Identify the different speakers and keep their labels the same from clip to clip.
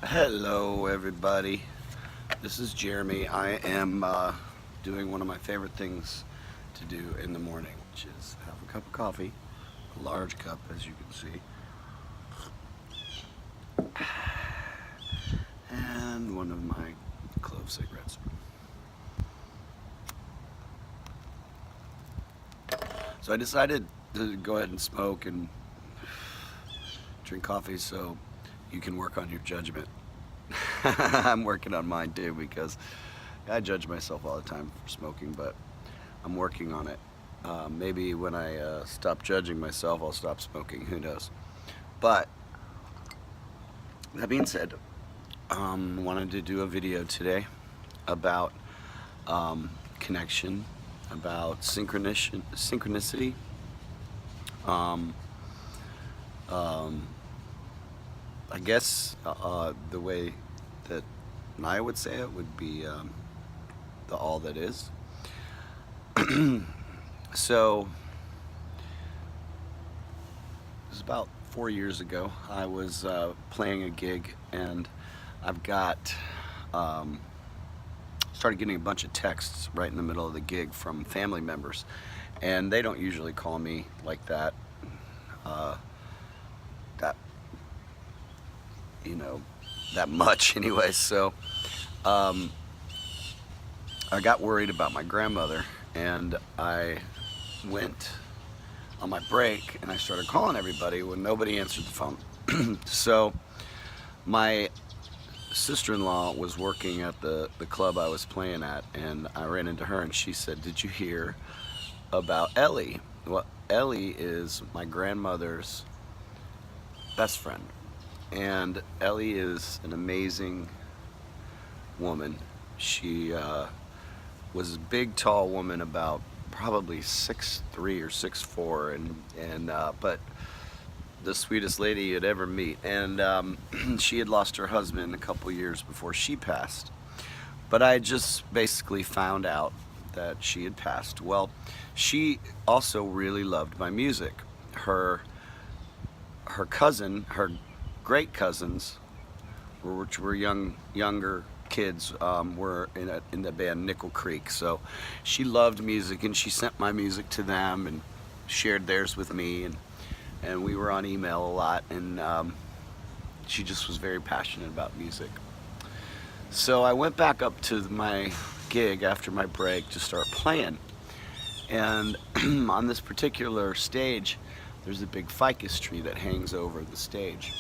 Speaker 1: Hello everybody, this is Jeremy. I am doing one of my favorite things to do in the morning, which is have a cup of coffee, a large cup as you can see, and one of my clove cigarettes. So I decided to go ahead and smoke and drink coffee so you can work on your judgment. I'm working on mine too, because I judge myself all the time for smoking, but I'm working on it. Maybe when I stop judging myself, I'll stop smoking, who knows. But that being said, wanted to do a video today about connection, about synchronicity. I guess the way that I would say it would be the all that is. So it was about 4 years ago. I was playing a gig, and I've got started getting a bunch of texts right in the middle of the gig from family members, and they don't usually call me like that. That much anyway. So I got worried about my grandmother, and I went on my break and I started calling everybody when nobody answered the phone. So my sister-in-law was working at the club I was playing at, and I ran into her and she said, "Did you hear about Ellie?" Well, Ellie is my grandmother's best friend. And Ellie is an amazing woman. She was a big, tall woman, about probably 6'3" or 6'4", and but the sweetest lady you'd ever meet. And she had lost her husband a couple years before she passed. But I just basically found out that she had passed. Well, she also really loved my music. Her great cousins, which were younger kids, were in the band Nickel Creek. So she loved music, and she sent my music to them and shared theirs with me, and we were on email a lot, and she just was very passionate about music. So I went back up to my gig after my break to start playing, and on this particular stage there's a big ficus tree that hangs over the stage.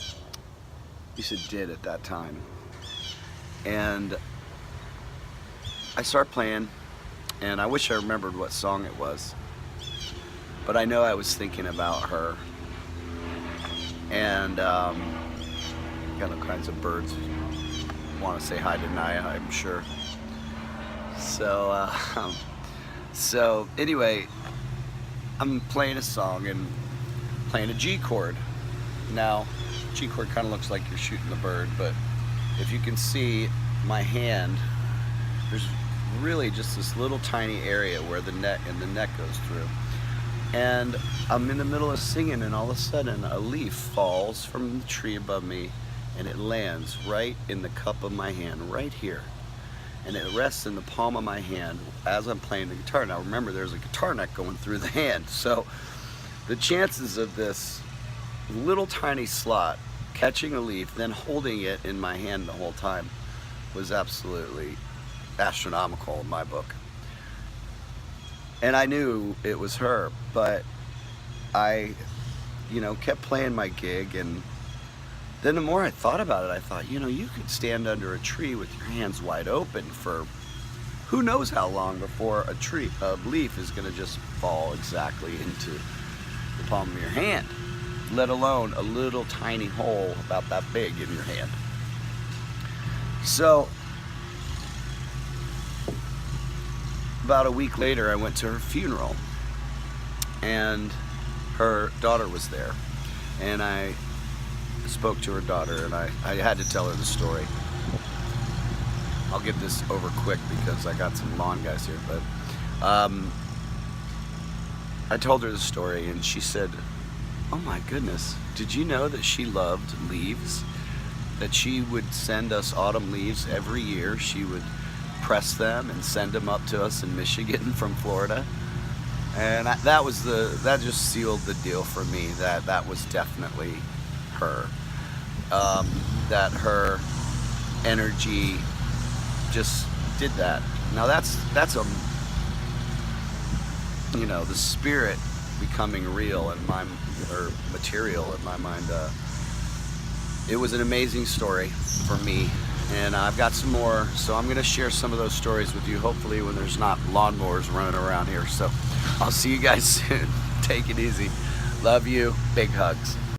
Speaker 1: At least it did at that time. And I start playing, and I wish I remembered what song it was, but I know I was thinking about her. And got all kinds of birds want to say hi to Naya, I'm sure. So anyway, I'm playing a song and playing a G chord. Now, G chord kind of looks like you're shooting the bird, but if you can see my hand, there's really just this little tiny area where the neck goes through. And I'm in the middle of singing, and all of a sudden a leaf falls from the tree above me, and it lands right in the cup of my hand, right here. And it rests in the palm of my hand as I'm playing the guitar. Now remember, there's a guitar neck going through the hand, so the chances of this little tiny slot catching a leaf, then holding it in my hand the whole time, was absolutely astronomical in my book. And I knew it was her, but I, kept playing my gig, and then the more I thought about it, I thought, you could stand under a tree with your hands wide open for who knows how long before a leaf is going to just fall exactly into the palm of your hand, let alone a little tiny hole about that big in your hand. So about a week later, I went to her funeral, and her daughter was there, and I spoke to her daughter, and I had to tell her the story. I'll get this over quick because I got some lawn guys here, but I told her the story, and she said, "Oh my goodness, did you know that she loved leaves?" that she would send us autumn leaves every year. She would press them and send them up to us in Michigan from Florida. And that just sealed the deal for me, that was definitely her. That her energy just did that. Now that's you know, the spirit becoming real in my, or material in my mind. It was an amazing story for me, and I've got some more, so I'm gonna share some of those stories with you, hopefully when there's not lawnmowers running around here. So I'll see you guys soon. Take it easy. Love you. Big hugs.